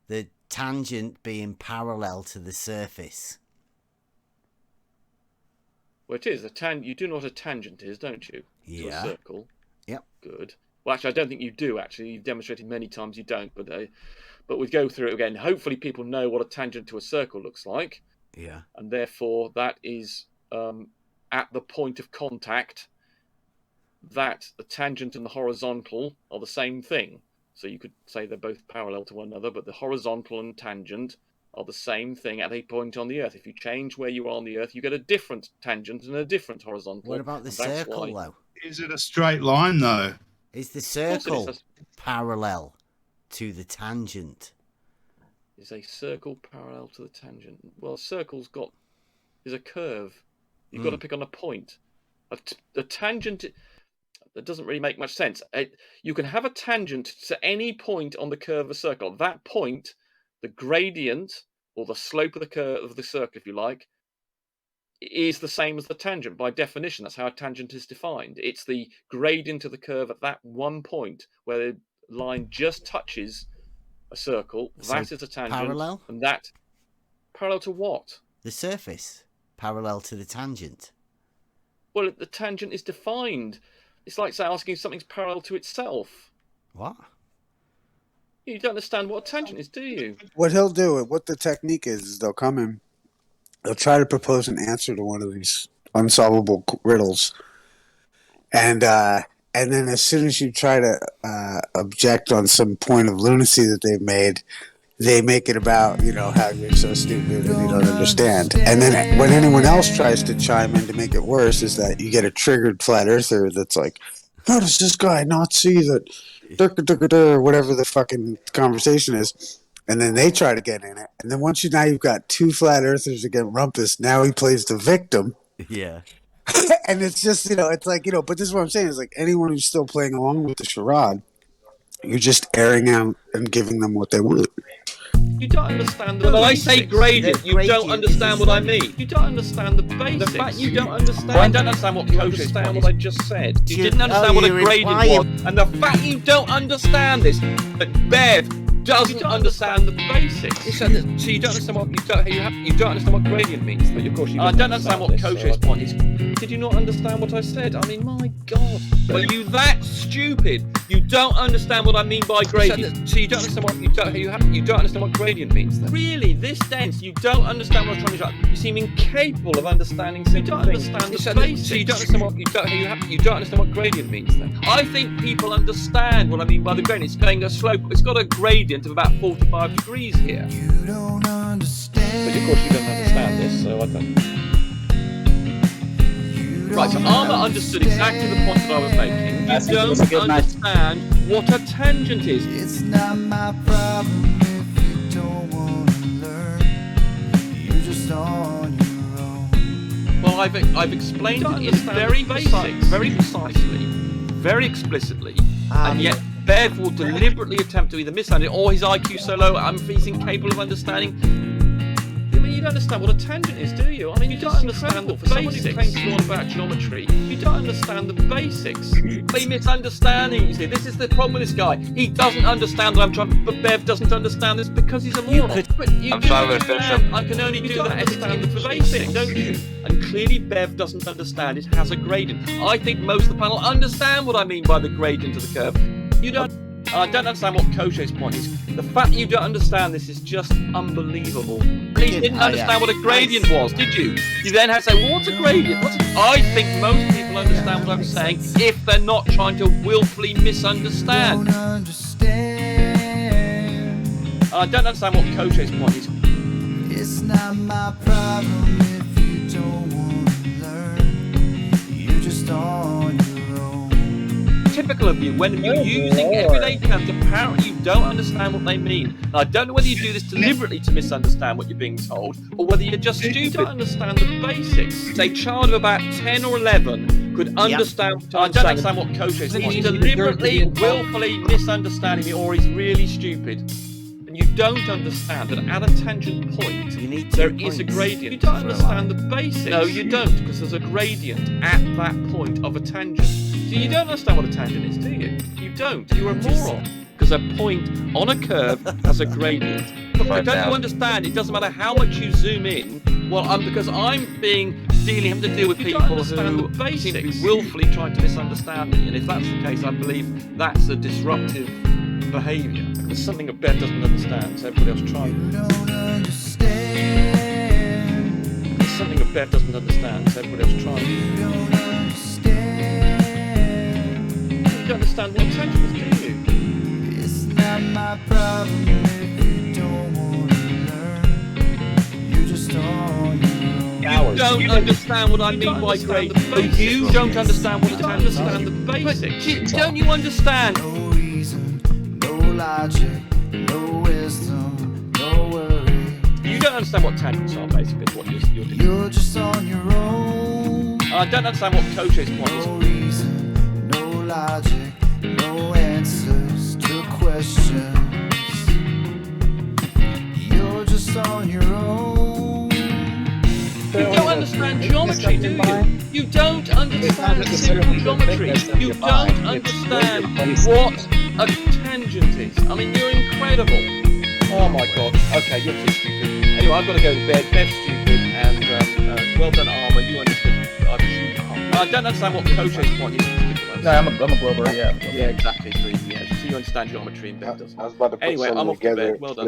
the tangent being parallel to the surface. Well, it is. You do know what a tangent is, don't you? Yeah. To a circle. Yep. Good. Well, actually, I don't think you do, actually. You've demonstrated many times you don't, but we'll go through it again. Hopefully people know what a tangent to a circle looks like. Yeah. And therefore, that is at the point of contact that the tangent and the horizontal are the same thing. So you could say they're both parallel to one another, but the horizontal and tangent are the same thing at a point on the Earth. If you change where you are on the Earth, you get a different tangent and a different horizontal. What about the circle, though? Is it a straight line, though? Is the circle parallel to the tangent? Is a circle parallel to the tangent? Well, a circle's is a curve. You've got to pick on a point. A tangent, that doesn't really make much sense. You can have a tangent to any point on the curve of a circle. At that point, the gradient, or the slope of the curve of the circle, if you like, is the same as the tangent by definition. That's how a tangent is defined. It's the gradient of the curve at that one point where the line just touches a circle. That is a tangent. Parallel? And that parallel to what? The surface. Parallel to the tangent. Well, the tangent is defined. It's like, say, asking if something's parallel to itself. What? You don't understand what a tangent is, do you? What he'll do, what the technique is they'll come in, they'll try to propose an answer to one of these unsolvable riddles, and then as soon as you try to object on some point of lunacy that they've made, they make it about, how you're so stupid and you don't understand. And then when anyone else tries to chime in to make it worse, is that you get a triggered flat earther that's like, how does this guy not see that, or whatever the fucking conversation is. And then they try to get in it. And then now you've got two flat earthers against Rumpus. Now he plays the victim. Yeah. And it's just, it's like, but this is what I'm saying. Is like anyone who's still playing along with the charade, you're just airing out and giving them what they want. You don't understand when I say gradient, you don't understand what I mean. You don't understand the basics. The fact you don't understand. I don't understand what Kosher is, what I just said. You didn't understand what a gradient was. And the fact you don't understand this, that Bev doesn't understand the basics. So you don't understand what you don't understand what gradient means. But of course you don't understand what Kosher's point is. Did you not understand what I said? I mean, my God. Are you that stupid? You don't understand what I mean by gradient. So you don't understand what you don't understand what gradient means. Then. Really, this dense, you don't understand what I'm trying to do. You seem incapable of understanding simple things. You don't understand the basics. So you don't understand what you don't understand what gradient means. Then I think people understand what I mean by the gradient. It's going a slope. It's got a gradient of about 45 degrees here. You don't understand. But of course you don't understand this, so I don't. Right, so Armour understood exactly the point that I was making. You don't understand what a tangent is. It's not my problem if you don't want to learn. You're just on your own. Well, I've explained it in very basics, very precisely, very explicitly, and yet Bev will deliberately attempt to either misunderstand it or his IQ so low he's incapable of understanding. You don't understand what a tangent is, do you? I mean, you don't understand the basics. For somebody who claims to know about geometry, you don't understand the basics. They misunderstanding, you see. This is the problem with this guy. He doesn't understand what I'm trying, but Bev doesn't understand this because he's a moron. I can only do that understand the basics, don't you? And clearly Bev doesn't understand it has a gradient. I think most of the panel understand what I mean by the gradient of the curve. You don't. I don't understand what Kosher's point is. The fact you don't understand this is just unbelievable. He didn't understand what a gradient was, did you? You then had to say, well, what's a gradient? I think most people understand what I'm saying if they're not trying to willfully misunderstand. I don't understand what Kosher's point is. It's not my problem if you don't want to learn. You're just on your own. Typical of you, when you're using everyday terms, apparently you don't understand what they mean. And I don't know whether you do this deliberately to misunderstand what you're being told, or whether you're just stupid. You don't understand the basics. A child of about 10 or 11 could understand. I don't understand what Kosher is. He's deliberately, willfully misunderstanding me, or he's really stupid. And you don't understand that at a tangent point, there is a gradient. You don't understand the basics. No, you don't, because there's a gradient at that point of a tangent. So you don't understand what a tangent is, do you? You don't. You're a moron. because a point on a curve has a gradient. But don't you understand? It doesn't matter how much you zoom in. Well, because I'm having to deal with people who seem to be willfully trying to misunderstand me, and if that's the case, I believe that's a disruptive behaviour. There's something that Ben doesn't understand, so everybody else tries. There's something that Ben doesn't understand, so everybody else tries. You don't understand what tangent is, do you? It's not my problem if you don't want to learn. You just don't. You don't understand what I mean by great. You don't understand what a tangent is. The basics. Don't you understand? No reason, no logic, no wisdom, no worry. You don't understand what tangents are, basically, is what you're doing. You're just on your own. I don't understand what Koche's point is. No reason, no logic, no answers to questions. You're just on your own. You don't understand geometry, do you? You don't understand simple geometry. You don't understand what a tangent is. I mean, you're incredible. Oh my God. Okay, you're too stupid. Anyway, I've got to go to bed. Ben's stupid, and well done, Armour. You understood. I don't understand what Koche's point is. No, I'm a Glober, yeah. Yeah, exactly. So you understand geometry, and Ben doesn't. I was about to put Anyway, I'm something off to together. bed. Well done.